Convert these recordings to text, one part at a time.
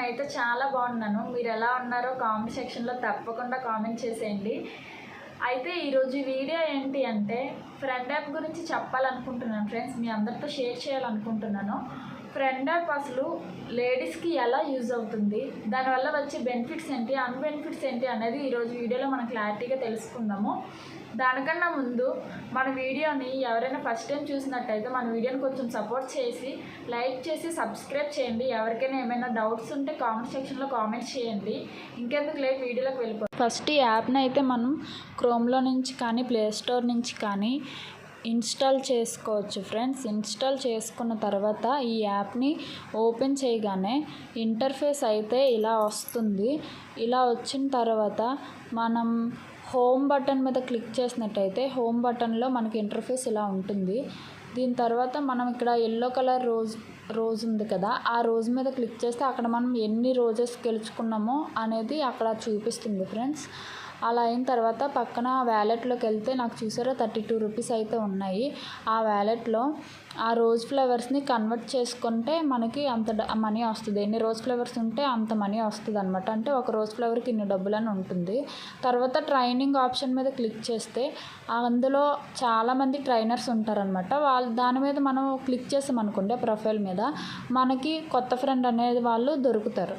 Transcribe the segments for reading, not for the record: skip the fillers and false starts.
నేనైతే చాలా బాగున్నాను. మీరు ఎలా ఉన్నారో కామెంట్ సెక్షన్లో తప్పకుండా కామెంట్ చేసేయండి. అయితే ఈరోజు వీడియో ఏంటి అంటే ఫ్రెండ్ యాప్ గురించి చెప్పాలనుకుంటున్నాను ఫ్రెండ్స్. మీ అందరితో షేర్ చేయాలనుకుంటున్నాను. ఫ్రెండ్ యాప్ అసలు లేడీస్కి ఎలా యూజ్ అవుతుంది, దానివల్ల వచ్చే బెనిఫిట్స్ ఏంటి, అన్బెనిఫిట్స్ ఏంటి అనేది ఈరోజు వీడియోలో మనం క్లారిటీగా తెలుసుకుందాము. దానికన్నా ముందు మన వీడియోని ఎవరైనా ఫస్ట్ టైం చూసినట్టయితే మన వీడియోని కొంచెం సపోర్ట్ చేసి లైక్ చేసి సబ్స్క్రైబ్ చేయండి. ఎవరికైనా ఏమైనా డౌట్స్ ఉంటే కామెంట్ సెక్షన్లో కామెంట్ చేయండి. ఇంకెందుకు లేట్ వీడియోలోకి వెళ్ళిపో. ఫస్ట్ ఈ యాప్ని అయితే మనం క్రోమ్లో నుంచి కానీ ప్లేస్టోర్ నుంచి కానీ ఇన్స్టాల్ చేసుకోవచ్చు ఫ్రెండ్స్. ఇన్స్టాల్ చేసుకున్న తర్వాత ఈ యాప్ని ఓపెన్ చేయగానే ఇంటర్ఫేస్ అయితే ఇలా వస్తుంది. ఇలా వచ్చిన తర్వాత మనం హోమ్ బటన్ మీద క్లిక్ చేసినట్టయితే హోమ్ బటన్లో మనకి ఇంటర్ఫేస్ ఇలా ఉంటుంది. దీని తర్వాత మనం ఇక్కడ ఎల్లో కలర్ రోజ్ ఉంది కదా, ఆ రోజ్ మీద క్లిక్ చేస్తే అక్కడ మనం ఎన్ని రోజెస్ గెలుచుకున్నామో అనేది అక్కడ చూపిస్తుంది ఫ్రెండ్స్. అలా అయిన తర్వాత పక్కన వ్యాలెట్లోకి వెళ్తే నాకు చూసారా 32 రూపీస్ అయితే ఉన్నాయి. ఆ వ్యాలెట్లో ఆ రోజ్ ఫ్లవర్స్ని కన్వర్ట్ చేసుకుంటే మనకి అంత మనీ వస్తుంది. ఎన్ని రోజ్ ఫ్లవర్స్ ఉంటే అంత మనీ వస్తుంది అనమాట. అంటే ఒక రోజ్ ఫ్లవర్కి ఇన్ని డబ్బులు అని ఉంటుంది. తర్వాత ట్రైనింగ్ ఆప్షన్ మీద క్లిక్ చేస్తే అందులో చాలామంది ట్రైనర్స్ ఉంటారనమాట. దాని మీద మనం క్లిక్ చేసామనుకోండి ప్రొఫైల్ మీద మనకి కొత్త ఫ్రెండ్ అనేది వాళ్ళు దొరుకుతారు.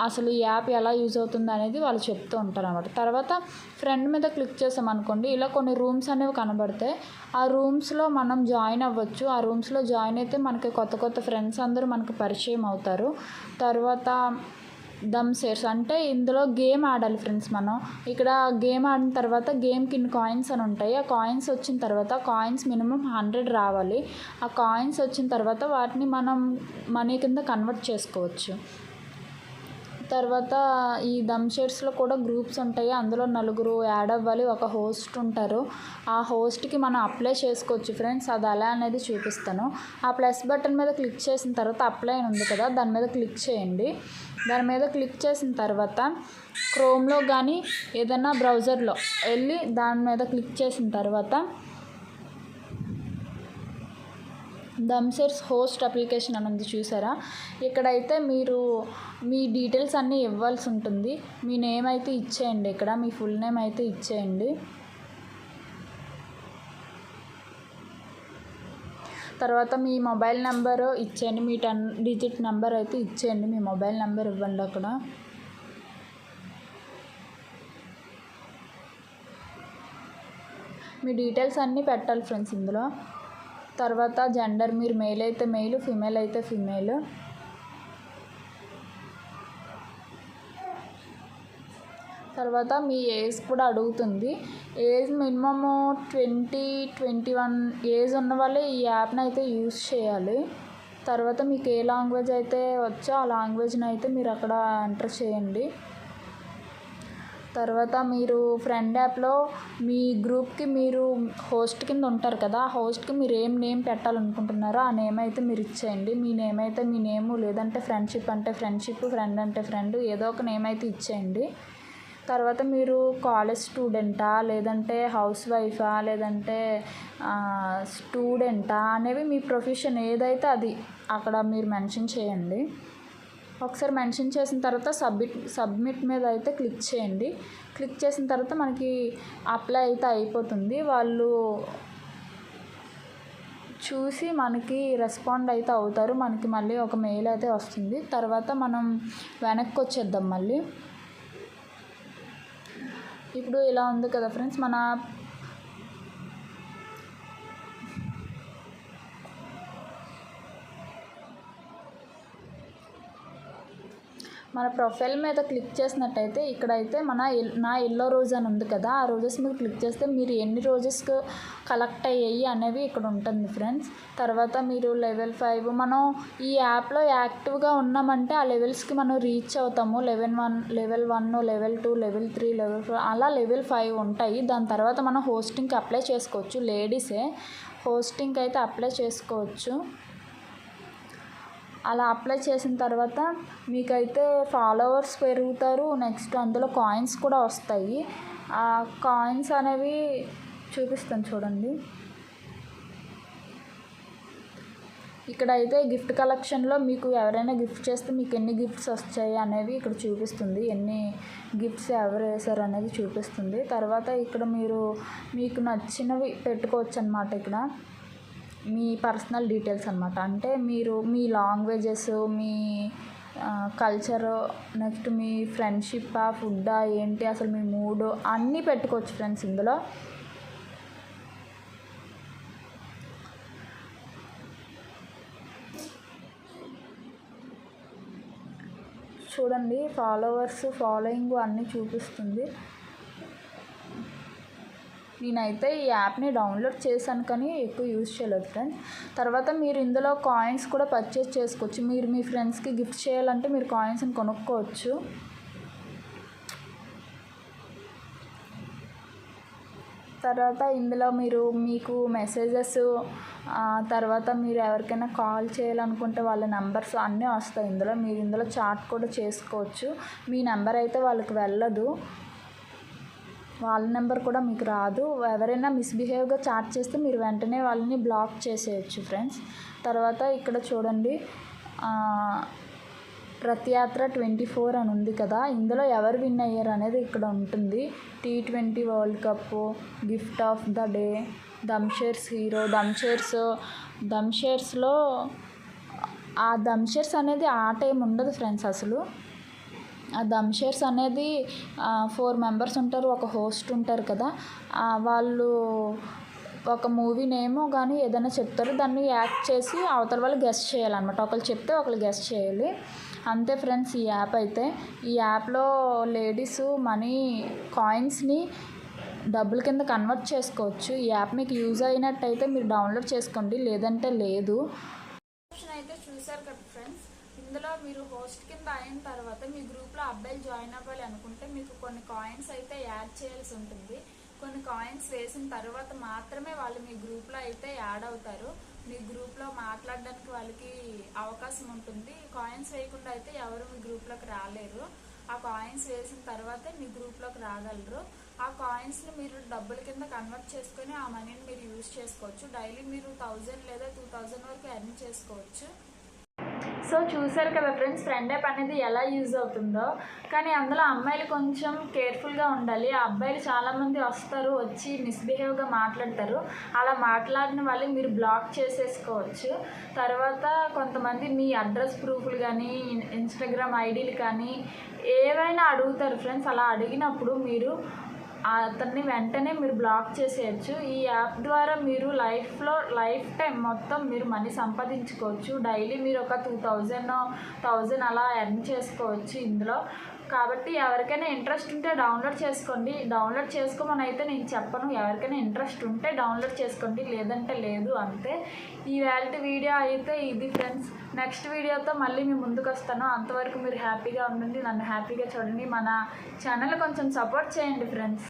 అసలు ఈ యాప్ ఎలా యూజ్ అవుతుంది అనేది వాళ్ళు చెప్తూ ఉంటారు అన్నమాట. తర్వాత ఫ్రెండ్ మీద క్లిక్ చేసామనుకోండి ఇలా కొన్ని రూమ్స్ అనేవి కనబడతాయి. ఆ రూమ్స్లో మనం జాయిన్ అవ్వచ్చు. ఆ రూమ్స్లో జాయిన్ అయితే మనకి కొత్త ఫ్రెండ్స్ అందరూ మనకు పరిచయం అవుతారు. తర్వాత దమ్ షేర్స్ అంటే ఇందులో గేమ్ ఆడాలి ఫ్రెండ్స్. మనం ఇక్కడ గేమ్ ఆడిన తర్వాత గేమ్కి ఇన్ని కాయిన్స్ అని ఉంటాయి. ఆ కాయిన్స్ వచ్చిన తర్వాత కాయిన్స్ మినిమం 100 రావాలి. ఆ కాయిన్స్ వచ్చిన తర్వాత వాటిని మనం మనీ కింద కన్వర్ట్ చేసుకోవచ్చు. తర్వాత ఈ దమ్ షేర్స్లో కూడా గ్రూప్స్ ఉంటాయి. అందులో 4 యాడ్ అవ్వాలి. ఒక హోస్ట్ ఉంటారు. ఆ హోస్ట్కి మనం అప్లై చేసుకోవచ్చు ఫ్రెండ్స్. అది ఎలా అనేది చూపిస్తాను. ఆ ప్లస్ బటన్ మీద క్లిక్ చేసిన తర్వాత అప్లై అని ఉంది కదా, దాని మీద క్లిక్ చేయండి. దాని మీద క్లిక్ చేసిన తర్వాత క్రోమ్లో కానీ ఏదైనా బ్రౌజర్లో వెళ్ళి దాని మీద క్లిక్ చేసిన తర్వాత దమ్ షేర్స్ హోస్ట్ అప్లికేషన్ అని ఉంది చూసారా. ఇక్కడైతే మీరు మీ డీటెయిల్స్ అన్నీ ఇవ్వాల్సి ఉంటుంది. మీ నేమ్ అయితే ఇచ్చేయండి. ఇక్కడ మీ ఫుల్ నేమ్ అయితే ఇచ్చేయండి. తర్వాత మీ మొబైల్ నెంబర్ ఇచ్చేయండి. మీ 10 డిజిట్ నెంబర్ అయితే ఇచ్చేయండి. మీ మొబైల్ నెంబర్ ఇవ్వండి. అక్కడ మీ డీటెయిల్స్ అన్నీ పెట్టాలి ఫ్రెండ్స్ ఇందులో. తర్వాత జెండర్ మీరు మేల్ అయితే మేల్, ఫిమేల్ అయితే ఫిమేల్. తర్వాత మీ ఏజ్ కూడా అడుగుతుంది. ఏజ్ మినిమము 20-21 ఏజ్ ఉన్న వాళ్ళే ఈ యాప్ని అయితే యూజ్ చేయాలి. తర్వాత మీకు ఏ లాంగ్వేజ్ అయితే వచ్చో ఆ లాంగ్వేజ్ని అయితే మీరు అక్కడ ఎంటర్ చేయండి. తర్వాత మీరు ఫ్రెండ్ యాప్లో మీ గ్రూప్కి మీరు హోస్ట్ కింద ఉంటారు కదా, ఆ హోస్ట్కి మీరు ఏం నేమ్ పెట్టాలనుకుంటున్నారో ఆ నేమ్ అయితే మీరు ఇచ్చేయండి. మీ నేమ్ అయితే మీ నేము, లేదంటే ఫ్రెండ్షిప్ అంటే ఫ్రెండ్షిప్, ఫ్రెండ్ అంటే ఫ్రెండ్, ఏదో ఒక నేమ్ అయితే ఇచ్చేయండి. తర్వాత మీరు కాలేజ్ స్టూడెంటా, లేదంటే హౌస్ వైఫా, లేదంటే స్టూడెంటా అనేవి మీ ప్రొఫెషన్ ఏదైతే అది అక్కడ మీరు మెన్షన్ చేయండి. ఒకసారి మెన్షన్ చేసిన తర్వాత సబ్మిట్ మీద అయితే క్లిక్ చేయండి. క్లిక్ చేసిన తర్వాత మనకి అప్లై అయితే అయిపోతుంది. వాళ్ళు చూసి మనకి రెస్పాండ్ అయితే అవుతారు. మనకి మళ్ళీ ఒక మెయిల్ అయితే వస్తుంది. తర్వాత మనం వెనక్కి వచ్చేద్దాం మళ్ళీ. ఇప్పుడు ఇలా ఉంది కదా ఫ్రెండ్స్, మన ప్రొఫైల్ మీద క్లిక్ చేసినట్టయితే ఇక్కడైతే నా ఎల్లో రోజ్ అని ఉంది కదా, ఆ రోజెస్ మీద క్లిక్ చేస్తే మీరు ఎన్ని రోజెస్ కలెక్ట్ అయ్యాయి అనేవి ఇక్కడ ఉంటుంది ఫ్రెండ్స్. తర్వాత మీరు లెవెల్ 5 మనం ఈ యాప్లో యాక్టివ్గా ఉన్నామంటే ఆ లెవెల్స్కి మనం రీచ్ అవుతాము. లెవెల్ 1, లెవెల్ 2, లెవెల్ 3, లెవెల్ 4 అలా లెవెల్ 5 ఉంటాయి. దాని తర్వాత మనం హోస్టింగ్కి అప్లై చేసుకోవచ్చు. లేడీసే హోస్టింగ్కి అయితే అప్లై చేసుకోవచ్చు. అలా అప్లై చేసిన తర్వాత మీకైతే ఫాలోవర్స్ పెరుగుతారు. నెక్స్ట్ అందులో కాయిన్స్ కూడా వస్తాయి. ఆ కాయిన్స్ అనేవి చూపిస్తాను చూడండి. ఇక్కడ అయితే గిఫ్ట్ కలెక్షన్లో మీకు ఎవరైనా గిఫ్ట్ చేస్తే మీకు ఎన్ని గిఫ్ట్స్ వచ్చాయి అనేవి ఇక్కడ చూపిస్తుంది, ఎన్ని గిఫ్ట్స్ ఎవరు వేశారు అనేది చూపిస్తుంది. తర్వాత ఇక్కడ మీకు నచ్చినవి పెట్టుకోవచ్చు అనమాట. ఇక్కడ మీ పర్సనల్ డీటెయిల్స్ అనమాట, అంటే మీరు మీ లాంగ్వేజెస్, మీ కల్చరు, నెక్స్ట్ మీ ఫ్రెండ్షిప్పా, ఫుడ్డా, ఏంటి అసలు మీ మూడు అన్నీ పెట్టుకోవచ్చు ఫ్రెండ్స్ ఇందులో. చూడండి ఫాలోవర్స్, ఫాలోయింగ్ అన్నీ చూపిస్తుంది. నేనైతే ఈ యాప్ని డౌన్లోడ్ చేశాను కానీ ఎక్కువ యూజ్ చేయలేదు ఫ్రెండ్స్. తర్వాత మీరు ఇందులో కాయిన్స్ కూడా పర్చేస్ చేసుకోవచ్చు. మీరు మీ ఫ్రెండ్స్కి గిఫ్ట్ చేయాలంటే మీరు కాయిన్స్ని కొనుక్కోవచ్చు. తర్వాత ఇందులో మీకు మెసేజెస్, తర్వాత మీరు ఎవరికైనా కాల్ చేయాలనుకుంటే వాళ్ళ నెంబర్స్ అన్నీ వస్తాయి ఇందులో. మీరు ఇందులో చాట్ కూడా చేసుకోవచ్చు. మీ నెంబర్ అయితే వాళ్ళకి వెళ్ళదు, వాళ్ళ నెంబర్ కూడా మీకు రాదు. ఎవరైనా మిస్బిహేవ్గా చాట్ చేస్తే మీరు వెంటనే వాళ్ళని బ్లాక్ చేసేయచ్చు ఫ్రెండ్స్. తర్వాత ఇక్కడ చూడండి రథయాత్ర 24 అని ఉంది కదా, ఇందులో ఎవరు విన్ అయ్యారు అనేది ఇక్కడ ఉంటుంది. T20 world cup, gift of the day, దమ్షేర్స్ హీరో, దమ్షేర్స్లో ఆ దమ్షేర్స్ అనేది ఆట ఏమి ఉండదు ఫ్రెండ్స్ అసలు. ఆ దమ్షేర్స్ అనేది 4 మెంబర్స్ ఉంటారు, ఒక హోస్ట్ ఉంటారు కదా, వాళ్ళు ఒక మూవీ నేమో కానీ ఏదైనా చెప్తారు, దాన్ని యాక్ట్ చేసి అవతల వాళ్ళు గెస్ట్ చేయాలన్నమాట. ఒకళ్ళు చెప్తే ఒకళ్ళు గెస్ట్ చేయాలి, అంతే ఫ్రెండ్స్ ఈ యాప్ అయితే. ఈ యాప్లో లేడీస్ మనీ కాయిన్స్ని డబ్బుల కింద కన్వర్ట్ చేసుకోవచ్చు. ఈ యాప్ మీకు యూజ్ అయినట్టయితే మీరు డౌన్లోడ్ చేసుకోండి, లేదంటే లేదు. ఆప్షన్ అయితే చూసారు కదా ఫ్రెండ్స్, ఇందులో మీరు హోస్ట్ కింద అయిన తర్వాత మీ గ్రూప్లో అబ్బాయిలు జాయిన్ అవ్వాలి అనుకుంటే మీకు కొన్ని కాయిన్స్ అయితే యాడ్ చేయాల్సి ఉంటుంది. కొన్ని కాయిన్స్ వేసిన తర్వాత మాత్రమే వాళ్ళు మీ గ్రూప్లో అయితే యాడ్ అవుతారు. మీ గ్రూప్లో మాట్లాడడానికి వాళ్ళకి అవకాశం ఉంటుంది. కాయిన్స్ వేయకుండా అయితే ఎవరు మీ గ్రూప్లోకి రాలేరు. ఆ కాయిన్స్ వేసిన తర్వాతే మీ గ్రూప్లోకి రాగలరు. ఆ కాయిన్స్ని మీరు డబ్బుల కింద కన్వర్ట్ చేసుకొని ఆ మనీని మీరు యూజ్ చేసుకోవచ్చు. డైలీ మీరు 1000 లేదా 2000 వరకు ఎర్న్ చేసుకోవచ్చు. సో చూసారు కదా ఫ్రెండ్స్, ఫ్రెండ్ యాప్ అనేది ఎలా యూజ్ అవుతుందో. కానీ అందులో అమ్మాయిలు కొంచెం కేర్ఫుల్గా ఉండాలి. ఆ అబ్బాయిలు చాలామంది వస్తారు, వచ్చి మిస్బిహేవ్గా మాట్లాడతారు. అలా మాట్లాడిన వాళ్ళు మీరు బ్లాక్ చేసేసుకోవచ్చు. తర్వాత కొంతమంది మీ అడ్రస్ ప్రూఫ్లు కానీ, ఇన్స్టాగ్రామ్ ఐడీలు కానీ ఏవైనా అడుగుతారు ఫ్రెండ్స్. అలా అడిగినప్పుడు మీరు అతన్ని వెంటనే మీరు బ్లాక్ చేసేయచ్చు. ఈ యాప్ ద్వారా మీరు లైఫ్ టైం మొత్తం మీరు మనీ సంపాదించుకోవచ్చు. డైలీ మీరు ఒక 1000 అలా ఎర్న్ చేసుకోవచ్చు ఇందులో. కాబట్టి ఎవరికైనా ఇంట్రెస్ట్ ఉంటే డౌన్లోడ్ చేసుకోండి. డౌన్లోడ్ చేసుకోమని అయితే నేను చెప్పను, ఎవరికైనా ఇంట్రెస్ట్ ఉంటే డౌన్లోడ్ చేసుకోండి, లేదంటే లేదు, అంతే. ఈ వీడియో అయితే ఇది ఫ్రెండ్స్. నెక్స్ట్ వీడియోతో మళ్ళీ మీ ముందుకు వస్తాను. అంతవరకు మీరు హ్యాపీగా ఉండండి, నన్ను హ్యాపీగా చూడండి. మన ఛానల్ కొంచెం సపోర్ట్ చేయండి ఫ్రెండ్స్.